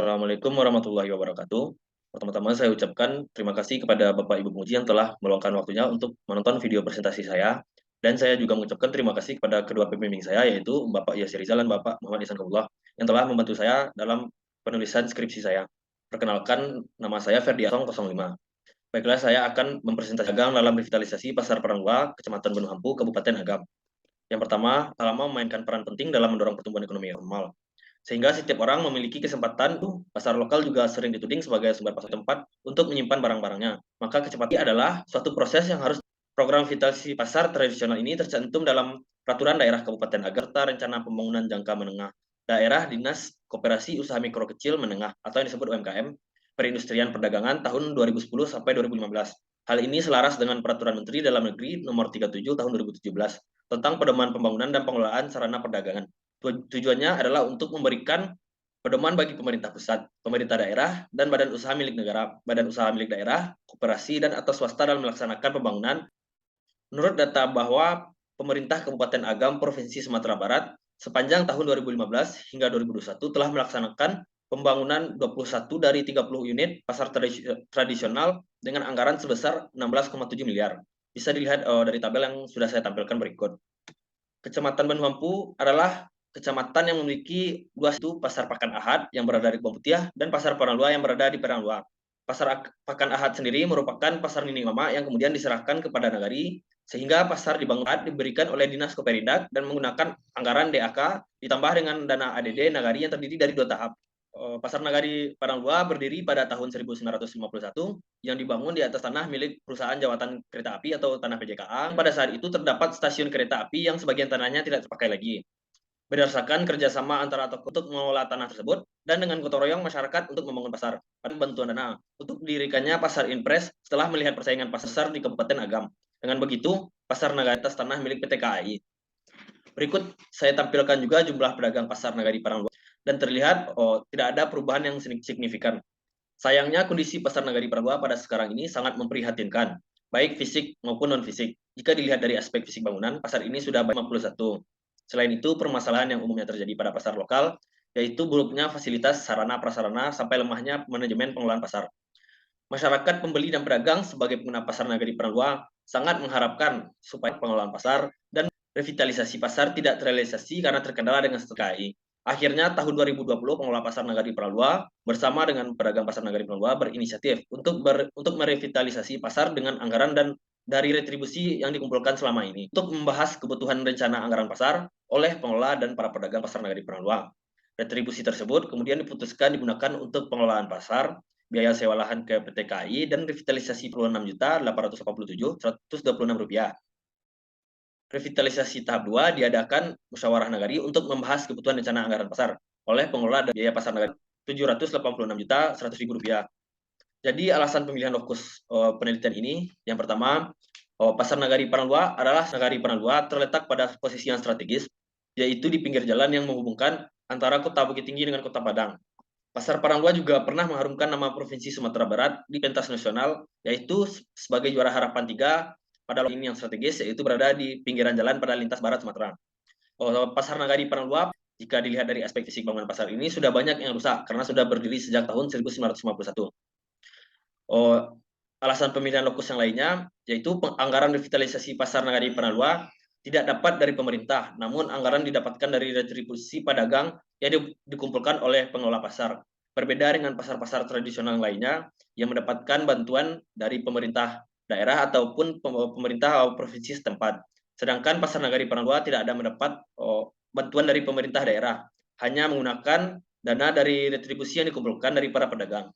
Assalamualaikum warahmatullahi wabarakatuh. Pertama-tama saya ucapkan terima kasih kepada Bapak Ibu Muji yang telah meluangkan waktunya untuk menonton video presentasi saya. Dan saya juga mengucapkan terima kasih kepada kedua pembimbing saya, yaitu Bapak Yasir Rizal dan Bapak Muhammad Ihsanullah, yang telah membantu saya dalam penulisan skripsi saya. Perkenalkan, nama saya Ferdiatong 05. Baiklah, saya akan mempresentasikan dalam revitalisasi Pasar Parangwa, Kecamatan Benu Hampu, Kabupaten Agam. Yang pertama, Talama memainkan peran penting dalam mendorong pertumbuhan ekonomi formal. Sehingga setiap orang memiliki kesempatan, pasar lokal juga sering dituding sebagai sumber pasar tempat untuk menyimpan barang-barangnya. Maka kecepatan adalah suatu proses yang harus program vitalisasi pasar tradisional ini tercantum dalam peraturan daerah Kabupaten Agarta rencana pembangunan jangka menengah daerah Dinas Koperasi Usaha Mikro Kecil Menengah atau yang disebut UMKM Perindustrian Perdagangan tahun 2010 sampai 2015. Hal ini selaras dengan Peraturan Menteri Dalam Negeri Nomor 37 Tahun 2017 tentang pedoman pembangunan dan pengelolaan sarana perdagangan. Tujuannya adalah untuk memberikan pedoman bagi pemerintah pusat, pemerintah daerah, dan badan usaha milik negara, badan usaha milik daerah, koperasi, dan atau swasta dalam melaksanakan pembangunan. Menurut data bahwa pemerintah Kabupaten Agam, Provinsi Sumatera Barat, sepanjang tahun 2015 hingga 2021 telah melaksanakan pembangunan 21 dari 30 unit pasar tradisional dengan anggaran sebesar 16,7 miliar. Bisa dilihat dari tabel yang sudah saya tampilkan berikut. Kecamatan Banuhampu adalah kecamatan yang memiliki dua situ, Pasar Pakan Ahad yang berada di Pamutiah dan Pasar Paranglua yang berada di Paranglua. Pasar Pakan Ahad sendiri merupakan pasar mini mama yang kemudian diserahkan kepada Nagari, sehingga pasar dibangun diberikan oleh Dinas Koperindak dan menggunakan anggaran DAK ditambah dengan dana ADD Nagari yang terdiri dari dua tahap. Pasar Nagari Paranglua berdiri pada tahun 1951 yang dibangun di atas tanah milik perusahaan jawatan kereta api atau tanah PJKA. Pada saat itu terdapat stasiun kereta api yang sebagian tanahnya tidak terpakai lagi. Berdasarkan kerjasama antara toko untuk mengelola tanah tersebut dan dengan gotong royong masyarakat untuk membangun pasar. Pada bantuan dana untuk didirikannya pasar Impres setelah melihat persaingan pasar di Kabupaten Agam. Dengan begitu, pasar Nagari atas tanah milik PT KAI. Berikut saya tampilkan juga jumlah pedagang pasar Nagari Paranglua dan terlihat tidak ada perubahan yang signifikan. Sayangnya kondisi pasar Nagari Paranglua pada sekarang ini sangat memprihatinkan, baik fisik maupun non-fisik. Jika dilihat dari aspek fisik bangunan, pasar ini sudah 51. Selain itu, permasalahan yang umumnya terjadi pada pasar lokal, yaitu buruknya fasilitas sarana prasarana sampai lemahnya manajemen pengelolaan pasar. Masyarakat pembeli dan pedagang sebagai pengguna pasar Nagari Paranglua sangat mengharapkan supaya pengelolaan pasar dan revitalisasi pasar tidak terrealisasi karena terkendala dengan STKI. Akhirnya tahun 2020 pengelola pasar Nagari Paranglua bersama dengan pedagang pasar Nagari Paranglua berinisiatif untuk merevitalisasi pasar dengan anggaran dan dari retribusi yang dikumpulkan selama ini untuk membahas kebutuhan rencana anggaran pasar oleh pengelola dan para pedagang pasar Nagari Paranglua. Retribusi tersebut kemudian diputuskan digunakan untuk pengelolaan pasar, biaya sewa lahan ke PT KAI, dan revitalisasi Rp6.887.126. Revitalisasi tahap 2 diadakan musyawarah nagari untuk membahas kebutuhan rencana anggaran pasar oleh pengelola dan biaya pasar nagari Rp786.100.000. Jadi alasan pemilihan lokus penelitian ini, yang pertama, pasar Nagari Paranglua adalah Nagari Paranglua terletak pada posisi yang strategis, yaitu di pinggir jalan yang menghubungkan antara kota Bukit Tinggi dengan kota Padang. Pasar Paranglua juga pernah mengharumkan nama Provinsi Sumatera Barat di pentas nasional, yaitu sebagai juara harapan 3 pada ini yang strategis, yaitu berada di pinggiran jalan pada lintas barat Sumatera. Pasar Nagari Paranglua, jika dilihat dari aspek fisik bangunan pasar ini, sudah banyak yang rusak karena sudah berdiri sejak tahun 1951. Alasan pemilihan lokus yang lainnya, yaitu anggaran revitalisasi pasar Nagari Paranglua tidak dapat dari pemerintah, namun anggaran didapatkan dari retribusi pedagang yang dikumpulkan oleh pengelola pasar. Berbeda dengan pasar-pasar tradisional lainnya yang mendapatkan bantuan dari pemerintah daerah ataupun pemerintah provinsi setempat. Sedangkan pasar Nagari Paranglua tidak ada mendapat bantuan dari pemerintah daerah, hanya menggunakan dana dari retribusi yang dikumpulkan dari para pedagang.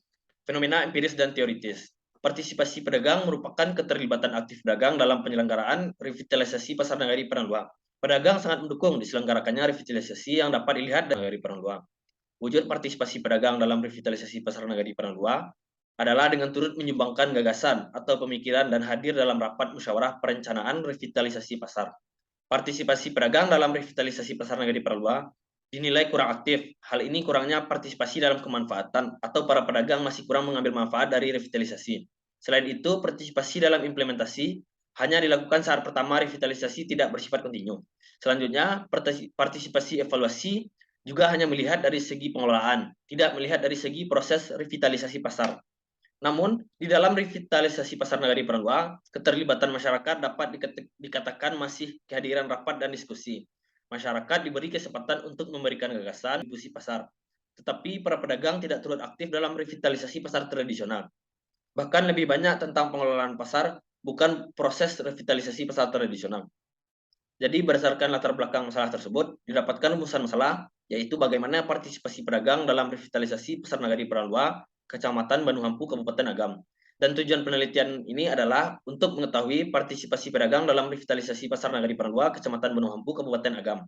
Fenomena empiris dan teoritis. Partisipasi pedagang merupakan keterlibatan aktif pedagang dalam penyelenggaraan revitalisasi pasar Nagari Paranglua. Pedagang sangat mendukung diselenggarakannya revitalisasi yang dapat dilihat dari Nagari Paranglua. Wujud partisipasi pedagang dalam revitalisasi pasar Nagari Paranglua adalah dengan turut menyumbangkan gagasan atau pemikiran dan hadir dalam rapat musyawarah perencanaan revitalisasi pasar. Partisipasi pedagang dalam revitalisasi pasar Nagari Paranglua dinilai kurang aktif. Hal ini kurangnya partisipasi dalam kemanfaatan atau para pedagang masih kurang mengambil manfaat dari revitalisasi. Selain itu, partisipasi dalam implementasi hanya dilakukan saat pertama revitalisasi tidak bersifat kontinu. Selanjutnya, partisipasi evaluasi juga hanya melihat dari segi pengelolaan, tidak melihat dari segi proses revitalisasi pasar. Namun, di dalam revitalisasi pasar nagari Peran 2, keterlibatan masyarakat dapat dikatakan masih kehadiran rapat dan diskusi. Masyarakat diberi kesempatan untuk memberikan gagasan distribusi pasar. Tetapi para pedagang tidak turut aktif dalam revitalisasi pasar tradisional. Bahkan lebih banyak tentang pengelolaan pasar, bukan proses revitalisasi pasar tradisional. Jadi berdasarkan latar belakang masalah tersebut, didapatkan rumusan masalah, yaitu bagaimana partisipasi pedagang dalam revitalisasi Pasar Nagari Peralua, Kecamatan Bandung Hampu, Kabupaten Agam. Dan tujuan penelitian ini adalah untuk mengetahui partisipasi pedagang dalam revitalisasi Pasar Nagari Peralua, Kecamatan Bandung Hampu, Kabupaten Agam.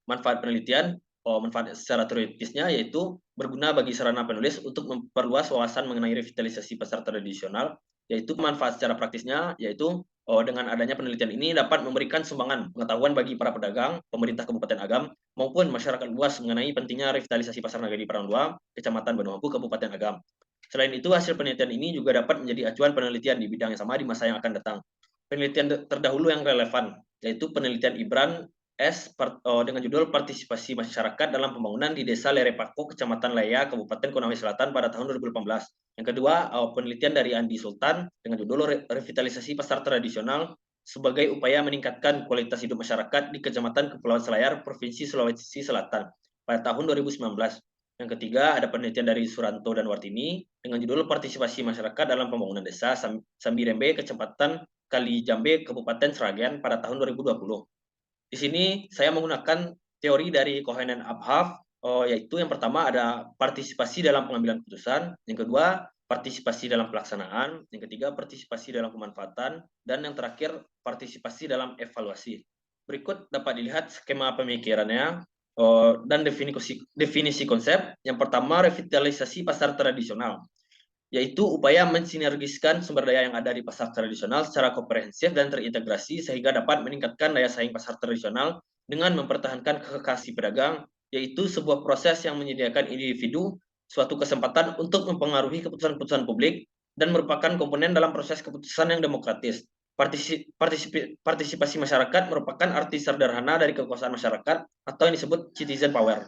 Manfaat penelitian, manfaat secara teoritisnya yaitu berguna bagi sarana penulis untuk memperluas wawasan mengenai revitalisasi pasar tradisional, yaitu manfaat secara praktisnya yaitu dengan adanya penelitian ini dapat memberikan sumbangan pengetahuan bagi para pedagang, pemerintah Kabupaten Agam, maupun masyarakat luas mengenai pentingnya revitalisasi Pasar Nagari Perang 2, Kecamatan Bandung Hampu, Kabupaten Agam. Selain itu, hasil penelitian ini juga dapat menjadi acuan penelitian di bidang yang sama di masa yang akan datang. Penelitian terdahulu yang relevan, yaitu penelitian Ibran dengan judul Partisipasi Masyarakat dalam Pembangunan di Desa Lerepako, Kecamatan Laya, Kabupaten Konawe Selatan pada tahun 2018. Yang kedua, penelitian dari Andi Sultan dengan judul Revitalisasi Pasar Tradisional sebagai upaya meningkatkan kualitas hidup masyarakat di Kecamatan Kepulauan Selayar, Provinsi Sulawesi Selatan pada tahun 2019. Yang ketiga, ada penelitian dari Suranto dan Wartini dengan judul Partisipasi Masyarakat dalam Pembangunan Desa Sambirembe, Kecamatan Kalijambe, Kabupaten Sragen pada tahun 2020. Di sini saya menggunakan teori dari Cohen dan Abhav, yaitu yang pertama ada partisipasi dalam pengambilan keputusan, yang kedua partisipasi dalam pelaksanaan, yang ketiga partisipasi dalam pemanfaatan, dan yang terakhir partisipasi dalam evaluasi. Berikut dapat dilihat skema pemikirannya dan definisi konsep. Yang pertama, revitalisasi pasar tradisional, yaitu upaya mensinergiskan sumber daya yang ada di pasar tradisional secara komprehensif dan terintegrasi sehingga dapat meningkatkan daya saing pasar tradisional dengan mempertahankan kekasih pedagang, yaitu sebuah proses yang menyediakan individu suatu kesempatan untuk mempengaruhi keputusan-keputusan publik dan merupakan komponen dalam proses keputusan yang demokratis. Partisipasi masyarakat merupakan arti sederhana dari kekuasaan masyarakat atau yang disebut citizen power.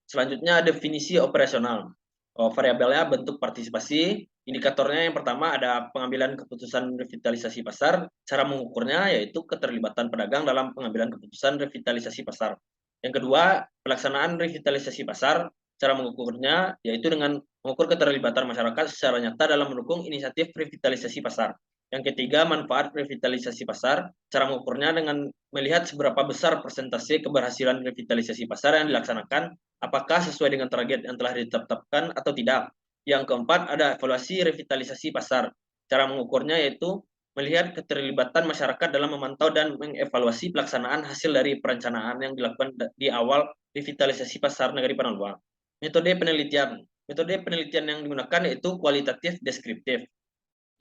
Selanjutnya definisi operasional. Variabelnya bentuk partisipasi, indikatornya yang pertama ada pengambilan keputusan revitalisasi pasar, cara mengukurnya yaitu keterlibatan pedagang dalam pengambilan keputusan revitalisasi pasar. Yang kedua, pelaksanaan revitalisasi pasar, cara mengukurnya yaitu dengan mengukur keterlibatan masyarakat secara nyata dalam mendukung inisiatif revitalisasi pasar. Yang ketiga, manfaat revitalisasi pasar, cara mengukurnya dengan melihat seberapa besar persentase keberhasilan revitalisasi pasar yang dilaksanakan, apakah sesuai dengan target yang telah ditetapkan atau tidak. Yang keempat, ada evaluasi revitalisasi pasar. Cara mengukurnya yaitu melihat keterlibatan masyarakat dalam memantau dan mengevaluasi pelaksanaan hasil dari perencanaan yang dilakukan di awal revitalisasi pasar Nagari Pananua. Metode penelitian. Metode penelitian yang digunakan yaitu kualitatif deskriptif.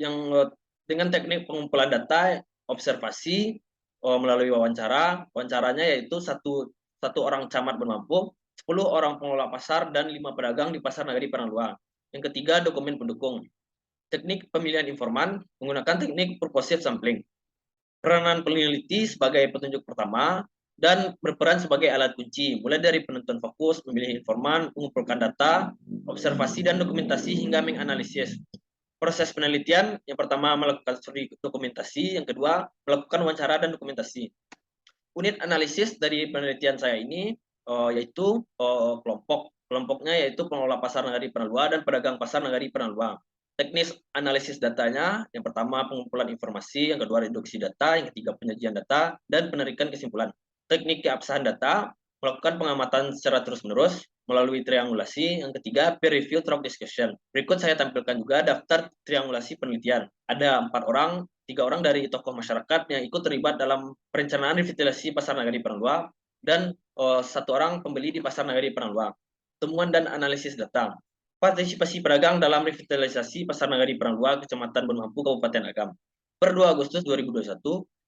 Yang dengan teknik pengumpulan data, observasi, melalui wawancara. Wawancaranya yaitu satu orang camat bermampu, 10 orang pengelola pasar, dan 5 pedagang di pasar Nagari Pananua. Yang ketiga, dokumen pendukung. Teknik pemilihan informan menggunakan teknik purposive sampling. Peranan peneliti sebagai petunjuk pertama dan berperan sebagai alat kunci, mulai dari penentuan fokus, memilih informan, mengumpulkan data, observasi dan dokumentasi hingga menganalisis. Proses penelitian yang pertama melakukan studi dokumentasi, yang kedua melakukan wawancara dan dokumentasi. Unit analisis dari penelitian saya ini yaitu kelompoknya yaitu pengelola pasar Nagari Panalua dan pedagang pasar Nagari Panalua. Teknis analisis datanya, yang pertama pengumpulan informasi, yang kedua reduksi data, yang ketiga penyajian data dan penarikan kesimpulan. Teknik keabsahan data, melakukan pengamatan secara terus-menerus melalui triangulasi, yang ketiga peer review through discussion. Berikut saya tampilkan juga daftar triangulasi penelitian. Ada 4 orang, 3 orang dari tokoh masyarakat yang ikut terlibat dalam perencanaan revitalisasi Pasar Nagari Pananua dan 1 orang pembeli di Pasar Nagari Pananua. Temuan dan analisis data. Partisipasi pedagang dalam revitalisasi Pasar Nagari Pananua, Kecamatan Bandung Kabupaten Agam. Per 2 Agustus 2021,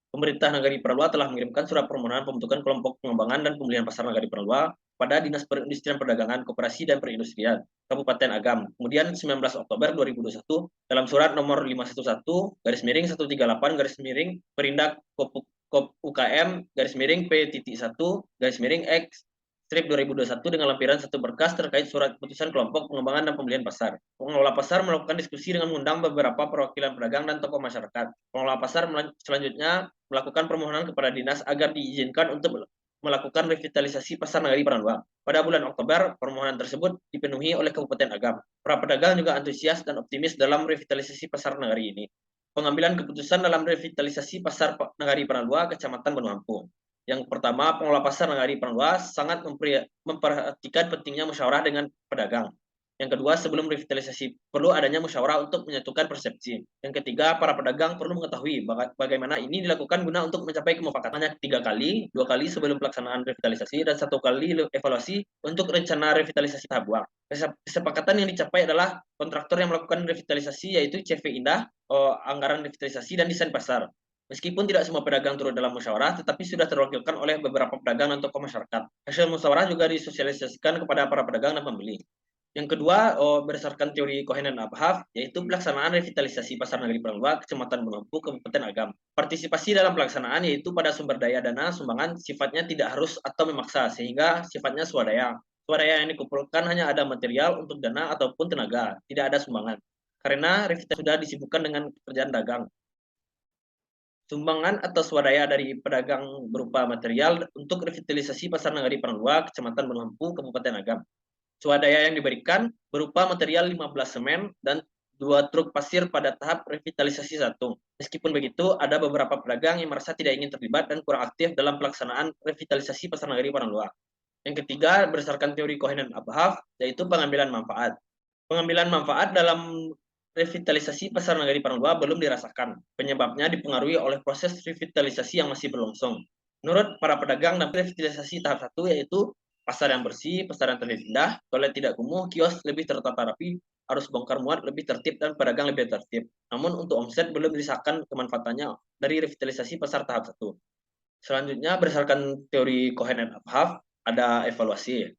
pemerintah Nagari Pananua telah mengirimkan surat permohonan pembentukan kelompok pengembangan dan pemulihan Pasar Nagari Pananua pada Dinas Perindustrian Perdagangan, Koperasi dan Perindustrian Kabupaten Agam. Kemudian 19 Oktober 2021 dalam surat nomor 511 /138 Perindak Kop UKM /P.1 X Strip 2021 dengan lampiran satu berkas terkait surat keputusan kelompok pengembangan dan pembelian pasar. Pengelola pasar melakukan diskusi dengan mengundang beberapa perwakilan pedagang dan tokoh masyarakat. Pengelola pasar selanjutnya melakukan permohonan kepada dinas agar diizinkan untuk melakukan revitalisasi pasar Nagari Paranwa. Pada bulan Oktober, permohonan tersebut dipenuhi oleh Kabupaten Agam. Para pedagang juga antusias dan optimis dalam revitalisasi pasar Nagari ini. Pengambilan keputusan dalam revitalisasi pasar Nagari Paranwa, Kecamatan Benuampu. Yang pertama, pengelola pasar Nagari Paranwa sangat memperhatikan pentingnya musyawarah dengan pedagang. Yang kedua, sebelum revitalisasi perlu adanya musyawarah untuk menyatukan persepsi. Yang ketiga, para pedagang perlu mengetahui bagaimana ini dilakukan guna untuk mencapai kemufakatan. Hanya 3 kali, 2 kali sebelum pelaksanaan revitalisasi dan 1 kali evaluasi untuk rencana revitalisasi tahap 2. Kesepakatan yang dicapai adalah kontraktor yang melakukan revitalisasi yaitu CV Indah, anggaran revitalisasi dan desain pasar. Meskipun tidak semua pedagang turut dalam musyawarah, tetapi sudah terwakilkan oleh beberapa pedagang dan tokoh masyarakat. Hasil musyawarah juga disosialisasikan kepada para pedagang dan pembeli. Yang kedua, berdasarkan teori Cohen dan Abhaf, yaitu pelaksanaan revitalisasi Pasar Nagari Paranwa, Kecamatan Benampu, Kabupaten Agam. Partisipasi dalam pelaksanaan yaitu pada sumber daya dana sumbangan sifatnya tidak harus atau memaksa, sehingga sifatnya swadaya. Swadaya yang dikumpulkan hanya ada material untuk dana ataupun tenaga, tidak ada sumbangan. Karena revitalisasi sudah disibukkan dengan pekerjaan dagang. Sumbangan atau swadaya dari pedagang berupa material untuk revitalisasi Pasar Nagari Paranwa, Kecamatan Benampu, Kabupaten Agam. Swadaya yang diberikan berupa material 15 semen dan 2 truk pasir pada tahap revitalisasi 1. Meskipun begitu, ada beberapa pedagang yang merasa tidak ingin terlibat dan kurang aktif dalam pelaksanaan revitalisasi Pasar Nagari Paranwa. Yang ketiga, berdasarkan teori Cohen dan Abhaf, yaitu pengambilan manfaat. Pengambilan manfaat dalam revitalisasi Pasar Nagari Paranwa belum dirasakan. Penyebabnya dipengaruhi oleh proses revitalisasi yang masih berlangsung. Menurut para pedagang dalam revitalisasi tahap 1 yaitu pasar yang bersih, pasar yang terlihat indah, toilet tidak kumuh, kios lebih tertata rapi, arus bongkar muat lebih tertib dan pedagang lebih tertib. Namun untuk omset belum dirasakan kemanfaatannya dari revitalisasi pasar tahap 1. Selanjutnya berdasarkan teori Cohen dan Abhaf ada evaluasi.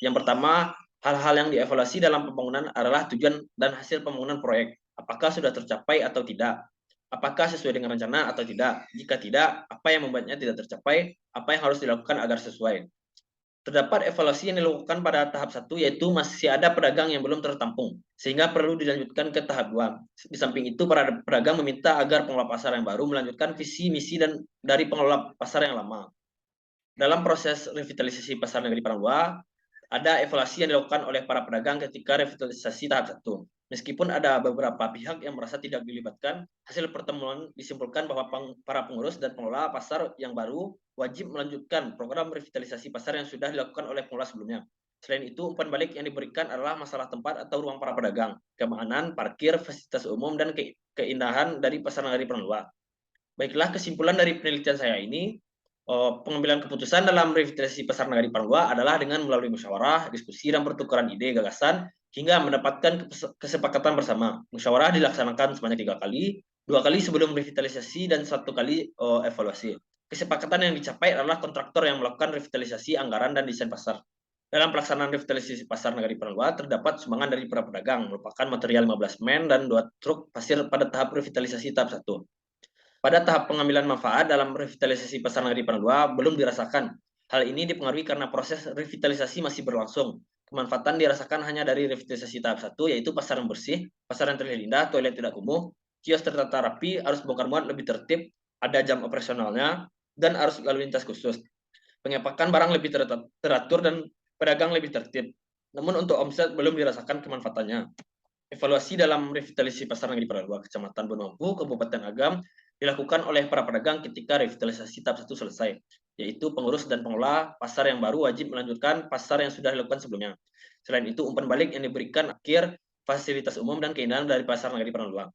Yang pertama, hal-hal yang dievaluasi dalam pembangunan adalah tujuan dan hasil pembangunan proyek. Apakah sudah tercapai atau tidak? Apakah sesuai dengan rencana atau tidak? Jika tidak, apa yang membuatnya tidak tercapai? Apa yang harus dilakukan agar sesuai? Terdapat evaluasi yang dilakukan pada tahap 1 yaitu masih ada pedagang yang belum tertampung, sehingga perlu dilanjutkan ke tahap 2. Di samping itu, para pedagang meminta agar pengelola pasar yang baru melanjutkan visi misi dan dari pengelola pasar yang lama. Dalam proses revitalisasi Pasar Nagari Paranwa, ada evaluasi yang dilakukan oleh para pedagang ketika revitalisasi tahap 1. Meskipun ada beberapa pihak yang merasa tidak dilibatkan, hasil pertemuan disimpulkan bahwa para pengurus dan pengelola pasar yang baru wajib melanjutkan program revitalisasi pasar yang sudah dilakukan oleh pengelola sebelumnya. Selain itu, umpan balik yang diberikan adalah masalah tempat atau ruang para pedagang, keamanan, parkir, fasilitas umum, dan keindahan dari Pasar Nagari Paranwa. Baiklah, kesimpulan dari penelitian saya ini, pengambilan keputusan dalam revitalisasi Pasar Nagari Paranwa adalah dengan melalui musyawarah, diskusi, dan pertukaran ide gagasan hingga mendapatkan kesepakatan bersama. Musyawarah dilaksanakan sebanyak 3 kali, 2 kali sebelum revitalisasi dan 1 kali evaluasi. Kesepakatan yang dicapai adalah kontraktor yang melakukan revitalisasi anggaran dan desain pasar. Dalam pelaksanaan revitalisasi Pasar Nagari Paranwa terdapat sumbangan dari para pedagang merupakan material 15 men dan 2 truk pasir pada tahap revitalisasi tahap 1. Pada tahap pengambilan manfaat dalam revitalisasi Pasar Nagari Paranwa belum dirasakan. Hal ini dipengaruhi karena proses revitalisasi masih berlangsung. Kemanfaatan dirasakan hanya dari revitalisasi tahap 1, yaitu pasar yang bersih, pasar yang terlihat indah, toilet tidak kumuh, kios tertata rapi, arus bongkar muat lebih tertib, ada jam operasionalnya, dan arus lalu lintas khusus. Pengepakan barang lebih teratur dan pedagang lebih tertib. Namun untuk omset belum dirasakan kemanfaatannya. Evaluasi dalam revitalisasi Pasar Nagari Paranwa, Kecamatan Benampu, Kabupaten Agam, dilakukan oleh para pedagang ketika revitalisasi tahap 1 selesai, yaitu pengurus dan pengelola pasar yang baru wajib melanjutkan pasar yang sudah dilakukan sebelumnya. Selain itu, umpan balik yang diberikan akhir fasilitas umum dan keindahan dari Pasar Nagari Paranwa.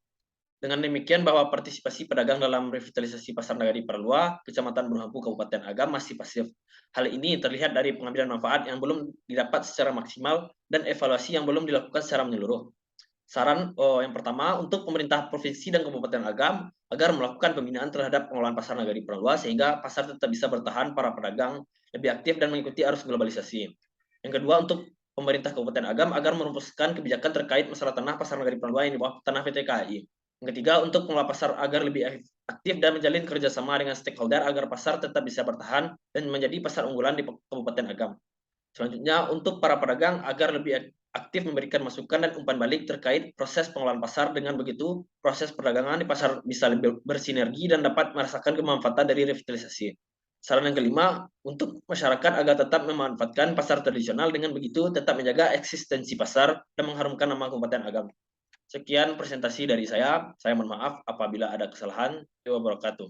Dengan demikian bahwa partisipasi pedagang dalam revitalisasi Pasar Nagari Paranwa, Kecamatan Benampu, Kabupaten Agam masih pasif. Hal ini terlihat dari pengambilan manfaat yang belum didapat secara maksimal dan evaluasi yang belum dilakukan secara menyeluruh. Saran yang pertama untuk pemerintah provinsi dan Kabupaten Agam agar melakukan pembinaan terhadap pengelolaan Pasar Nagari Paranwa sehingga pasar tetap bisa bertahan, para pedagang lebih aktif dan mengikuti arus globalisasi. Yang kedua untuk pemerintah Kabupaten Agam agar merumuskan kebijakan terkait masalah tanah Pasar Nagari Paranwa yang di bawah tanah PT KAI. Yang ketiga untuk pengelola pasar agar lebih aktif dan menjalin kerjasama dengan stakeholder agar pasar tetap bisa bertahan dan menjadi pasar unggulan di Kabupaten Agam. Selanjutnya, untuk para pedagang agar lebih aktif memberikan masukan dan umpan balik terkait proses pengelolaan pasar. Dengan begitu, proses perdagangan di pasar bisa lebih bersinergi dan dapat merasakan kemanfaatan dari revitalisasi. Saran yang kelima, untuk masyarakat agar tetap memanfaatkan pasar tradisional, dengan begitu tetap menjaga eksistensi pasar dan mengharumkan nama Kabupaten Agam. Sekian presentasi dari saya. Saya mohon maaf apabila ada kesalahan. Wabarakatuh.